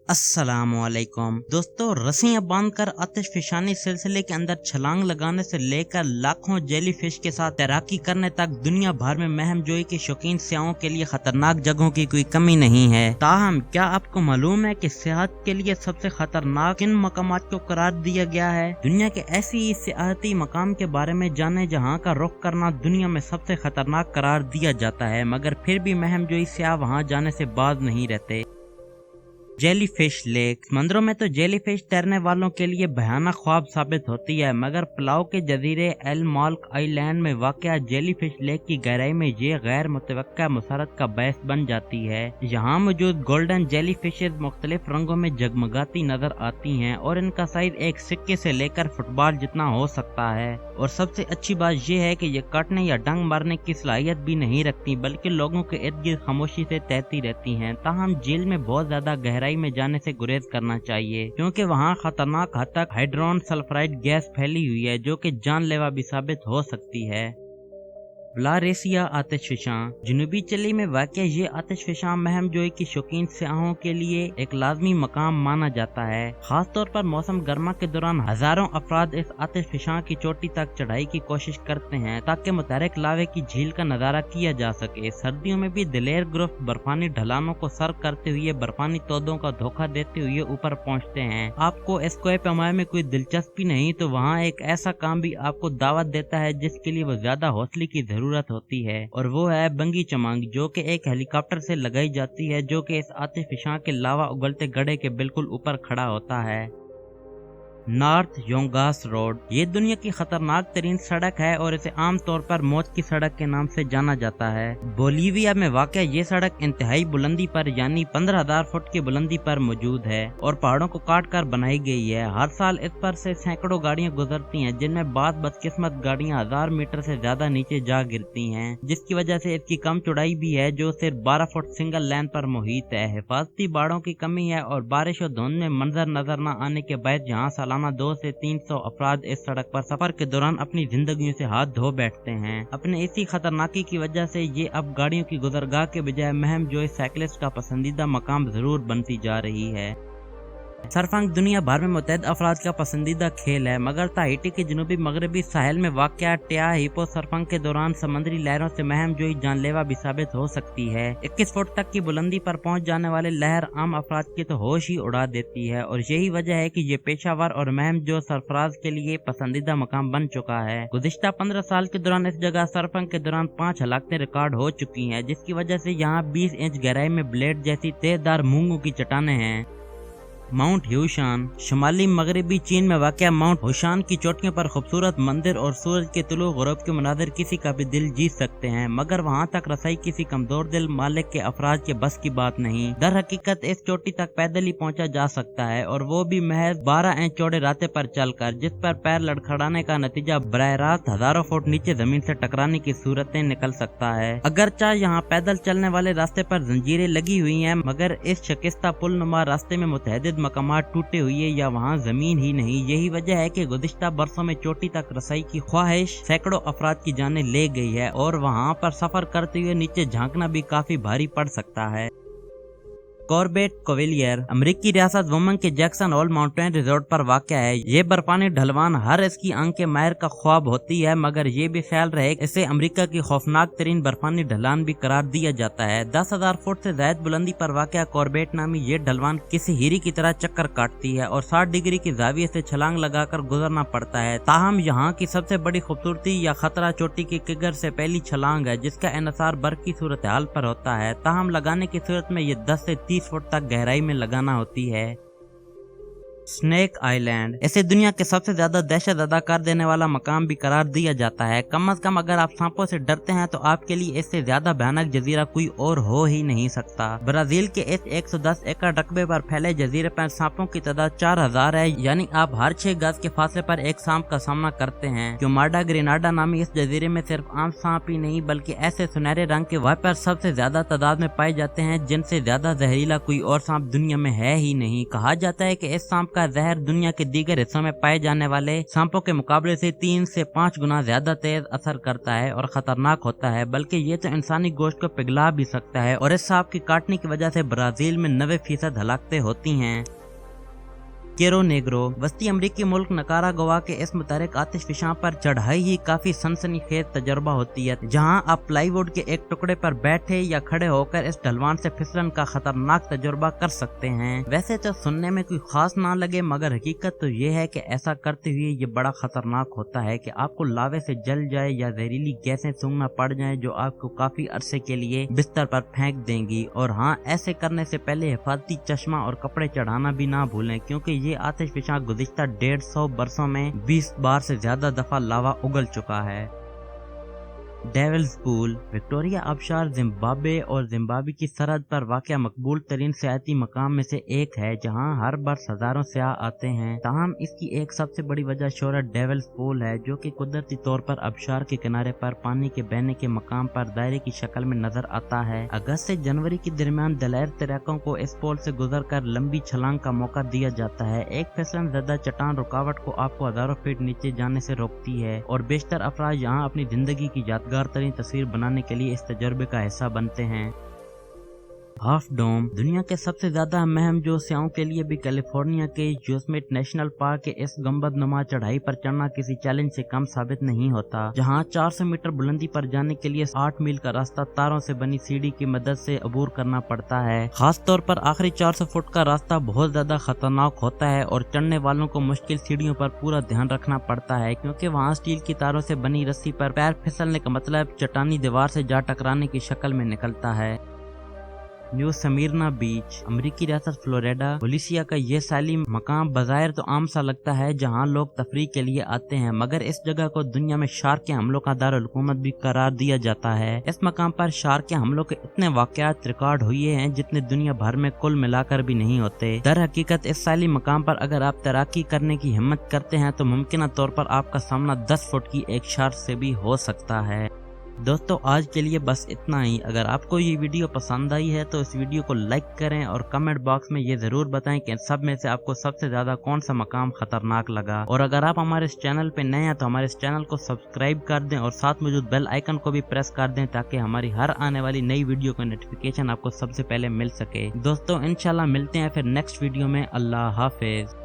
अस्सलामुअलैकुम दोस्तों, रस्सियां बांधकर आतिशफशानी सिलसिले के अंदर छलांग लगाने से लेकर लाखों जेली फिश के साथ तैराकी करने तक दुनिया भर में महमजोई के शौकीन सयाहों के लिए खतरनाक जगहों की कोई कमी नहीं है। ताहम क्या आपको मालूम है कि सेहत के लिए सबसे खतरनाक किन मकामात को करार दिया गया है? दुनिया के ऐसी ही सियाहती मकाम के बारे में जाने जहाँ का रुख करना दुनिया में सबसे खतरनाक करार दिया जाता है, मगर फिर भी महमजोई सयाह वहाँ जाने से बाज नहीं रहते। Jelly fish lake. समंदरों में तो जेली फिश तैरने वालों के लिए भयानक ख्वाब साबित होती है, मगर पलाव के जजीरे एल माल्क आइलैंड में वाक़या जेली फिश लेक की गहराई में ये गैर मुतवक्का मुसरत का बायस बन जाती है। यहाँ मौजूद गोल्डन जेली फिशेज मुख्तलिफ रंगों में जगमगाती नजर आती हैं और इनका साइज एक सिक्के से लेकर फुटबॉल जितना हो सकता है। और सबसे अच्छी बात यह है कि ये काटने या डंग मारने की सलाहियत भी नहीं रखती, बल्कि लोगों के इर्द गिर्द खामोशी से तैरती रहती हैं। ताहम झील में बहुत ज्यादा गहराई में जाने से गुरेज करना चाहिए, क्योंकि वहाँ खतरनाक हद तक हाइड्रोन सल्फराइड गैस फैली हुई है जो कि जानलेवा भी साबित हो सकती है। ब्लारेसिया आतिशफशां। जनूबी चिली में वाक़या ये आतिशफशां महमजोई की शौकीन सयाहों के लिए एक लाजमी मकाम माना जाता है। खास तौर पर मौसम गर्मा के दौरान हजारों अफराद इस आतिशफशां की चोटी तक चढ़ाई की कोशिश करते हैं ताकि मुतहरिक लावे की झील का नजारा किया जा सके। सर्दियों में भी दिलेर ग्रुप बर्फानी ढलानों को सर करते हुए बर्फानी तोदों का धोखा देते हुए ऊपर पहुँचते हैं। आपको स्क्वाय पैमाने में कोई दिलचस्पी नहीं तो वहाँ एक ऐसा काम भी आपको दावत देता है जिसके लिए वो ज्यादा हौसले की जरूरत होती है, और वो है बंगी चमांग, जो कि एक हेलीकॉप्टर से लगाई जाती है, जो कि इस आतिशफशां के लावा उगलते गड्ढे के बिल्कुल ऊपर खड़ा होता है। नॉर्थ योंगास रोड। ये दुनिया की खतरनाक तरीन सड़क है और इसे आमतौर पर मौत की सड़क के नाम से जाना जाता है। बोलीविया में वाक़या ये सड़क इंतहाई बुलंदी पर यानी 15,000 फुट की बुलंदी पर मौजूद है और पहाड़ों को काट कर बनाई गई है। हर साल इस पर से सैकड़ों गाड़ियां गुजरती हैं, जिनमें बाद बदकिस्मत गाड़ियां 1000 मीटर से ज्यादा नीचे जा गिरती हैं, जिसकी वजह से इसकी कम चौड़ाई भी है जो सिर्फ 12 फुट सिंगल लेन पर मुहित है। हिफाजती बाड़ों की कमी है और बारिश और धुंध में मंजर नजर न आने के बाद यहाँ सालाना 200 से 300 अफराद इस सड़क पर सफर के दौरान अपनी जिंदगियों से हाथ धो बैठते हैं। अपने इसी खतरनाकी की वजह से ये अब गाड़ियों की गुजरगाह के बजाय महमजोई साइकिलिस्ट का पसंदीदा मकाम जरूर बनती जा रही है। सरफंग दुनिया भर में मुतअद्दिद अफराद का पसंदीदा खेल है, मगर ताहिती के जनूबी मगरबी साहिल में वाक़या ट्या हिप्पो सरफंग के दौरान समुद्री लहरों से महमजोई जानलेवा भी साबित हो सकती है। 21 फुट तक की बुलंदी पर पहुंच जाने वाले लहर आम अफराद की तो होश ही उड़ा देती है, और यही वजह है कि ये पेशावर और महमजोई सरफराज के लिए पसंदीदा मकाम बन चुका है। गुज़िश्ता 15 साल के दौरान इस जगह सरफंग के दौरान 5 हलाकतें रिकॉर्ड हो चुकी है, जिसकी वजह से यहाँ 20 इंच गहराई में ब्लेड जैसी तेजदार मूंगों की चट्टानें हैं। माउंट ह्यूशान। शुमाली मगरबी चीन में वाक़या माउंट ह्यूशान की चोटियों पर खूबसूरत मंदिर और सूरज के तुलू गुरूब के मनाजिर किसी का भी दिल जीत सकते हैं, मगर वहां तक रसाई किसी कमजोर दिल मालिक के अफराद के बस की बात नहीं। दर हकीकत इस चोटी तक पैदल ही पहुंचा जा सकता है, और वो भी महज 12 इंच चौड़े रास्ते पर चलकर, जिस पर पैर लड़खड़ाने का नतीजा बराह रास्त हजारों फुट नीचे जमीन से टकराने की सूरतें निकल सकता है। अगरचे यहाँ पैदल चलने वाले रास्ते पर जंजीरें लगी हुई हैं, मगर इस शकिस्ता पुल नुमा रास्ते में मुतअद्दिद मकामात टूटे हुए या वहाँ जमीन ही नहीं। यही वजह है कि गुज़िश्ता बरसों में चोटी तक रसाई की ख्वाहिश सैकड़ों अफराद की जानें ले गई है, और वहाँ पर सफर करते हुए नीचे झांकना भी काफी भारी पड़ सकता है। कॉर्बेट कोविलियर। अमेरिकी रियासत वोमन के जैक्सन होल माउंटेन रिजोर्ट पर वाक़या है। ये बर्फानी ढलवान हर इसकी आंख के माहिर का ख्वाब होती है, मगर ये भी ख्याल रहे इसे अमेरिका की खौफनाक तरीन बर्फानी ढलान भी करार दिया जाता है। 10,000 फुट से ज्यादा बुलंदी पर वाक़या कॉर्बेट नामी ये ढलवान किसी हीरे की तरह चक्कर काटती है और 60 डिग्री की जाविये से छलांग लगाकर गुजरना पड़ता है। ताहम यहाँ की सबसे बड़ी खूबसूरती या खतरा चोटी के किगर से पहली छलांग है, जिसका इन्हिसार बर्फ की सूरत हाल पर होता है। ताहम लगाने की सूरत में ये 10 से 30 फुट तक गहराई में लगाना होती है। Snake island. इसे दुनिया के सबसे ज्यादा दहशत ज़दा कर देने वाला मकाम भी करार दिया जाता है। कम अज कम अगर आप सांपों से डरते हैं तो आपके लिए इससे ज्यादा भयानक जजीरा कोई और हो ही नहीं सकता। ब्राजील के इस 110 एकड़ रकबे पर फैले जजीरे पर सांपों की तादाद 4000 है, यानी आप हर 6 गज के फासले पर एक सांप का सामना करते हैं। क्यूमाडा ग्रेनाडा नामी इस जजीरे में सिर्फ आम सांप ही नहीं बल्कि ऐसे सुनहरे रंग के वाइपर सबसे ज्यादा तादाद में पाए जाते हैं, जिनसे ज्यादा जहरीला कोई और सांप दुनिया में है ही नहीं। कहा जाता है कि इस सांप का जहर दुनिया के दीगर हिस्सों में पाए जाने वाले सांपों के मुकाबले से 3 से 5 गुना ज्यादा तेज असर करता है और खतरनाक होता है, बल्कि ये तो इंसानी गोश्त को पिघला भी सकता है और इस सांप की काटने की वजह से ब्राजील में 90% हलाकतें होती हैं। केरो नेग्रो वस्ती अमरीकी मुल्क निकारागुआ के इस मुतहरिक आतिशफशां पर चढ़ाई ही काफी सनसनीखेज तजुर्बा होती है, जहां आप प्लाईवुड के एक टुकड़े पर बैठे या खड़े होकर इस ढलवान से फिसलन का खतरनाक तजुर्बा कर सकते हैं। वैसे तो सुनने में कोई खास ना लगे, मगर हकीकत तो ये है कि ऐसा करते हुए ये बड़ा खतरनाक होता है कि आपको लावे से जल जाए या जहरीली गैसें सूंघना पड़ जाए जो आपको काफी अरसे के लिए बिस्तर पर फेंक देंगी। और हाँ, ऐसे करने से पहले हिफाजती चश्मा और कपड़े चढ़ाना भी ना भूलें, क्योंकि ये आतिशफशां गुज़िश्ता 150 बरसों में 20 बार से ज्यादा दफा लावा उगल चुका है। डेविल्स पूल विक्टोरिया आबशार जिम्बाब्वे और जिम्बाब्वे की सरहद पर वाक़या मकबूल तरीन सियाहती मकाम में से एक है, जहां हर बरस हजारों सयाह आते हैं। ताहम इसकी एक सबसे बड़ी वजह शोहरत डेविल्स पूल है, जो कि कुदरती तौर पर आबशार के किनारे पर पानी के बहने के मकाम पर दायरे की शक्ल में नजर आता है। अगस्त से जनवरी के दरमियान दलेर तैराकों को इस पुल से गुजर कर लंबी छलांग का मौका दिया जाता है। एक फिसलन ज़दा चट्टान रुकावट को आपको हजारों फीट नीचे जाने से रोकती है और बेशतर अफराद यहाँ अपनी जिंदगी की यादगार तरीन तस्वीर बनाने के लिए इस तजर्बे का हिस्सा बनते हैं। हाफ डोम दुनिया के सबसे ज्यादा महम जो स्याहों के लिए भी कैलिफोर्निया के योसेमिट नेशनल पार्क के इस गंबद नुमा चढ़ाई पर चढ़ना किसी चैलेंज से कम साबित नहीं होता, जहां 400 मीटर बुलंदी पर जाने के लिए 8 मील का रास्ता तारों से बनी सीढ़ी की मदद से अबूर करना पड़ता है। खास तौर पर आखिरी 400 फुट का रास्ता बहुत ज्यादा खतरनाक होता है और चढ़ने वालों को मुश्किल सीढ़ियों पर पूरा ध्यान रखना पड़ता है, क्योंकि वहाँ स्टील की तारों से बनी रस्सी पर पैर फिसलने का मतलब चट्टानी दीवार से जा टकराने की शक्ल में निकलता है। न्यू स्मिर्ना बीच अमेरिकी रियासत फ्लोरिडा पोलिसिया का ये सैली मकाम बज़ाहिर तो आम सा लगता है, जहां लोग तफरीह के लिए आते हैं, मगर इस जगह को दुनिया में शार्क के हमलों का दारुल हुकूमत भी करार दिया जाता है। इस मकाम पर शार्क के हमलों के इतने वाकयात रिकॉर्ड हुए हैं जितने दुनिया भर में कुल मिलाकर भी नहीं होते। दर हकीकत इस सैली मकाम पर अगर आप तैराकी करने की हिम्मत करते हैं तो मुमकिन तौर पर आपका सामना 10 फुट की एक शार्क से भी हो सकता है। दोस्तों, आज के लिए बस इतना ही। अगर आपको ये वीडियो पसंद आई है तो इस वीडियो को लाइक करें और कमेंट बॉक्स में ये जरूर बताएं कि सब में से आपको सबसे ज्यादा कौन सा मकाम खतरनाक लगा। और अगर आप हमारे इस चैनल पे नए हैं तो हमारे इस चैनल को सब्सक्राइब कर दें और साथ मौजूद बेल आइकन को भी प्रेस कर दें, ताकि हमारी हर आने वाली नई वीडियो का नोटिफिकेशन आपको सबसे पहले मिल सके। दोस्तों, इंशाल्लाह मिलते हैं फिर नेक्स्ट वीडियो में। अल्लाह हाफिज।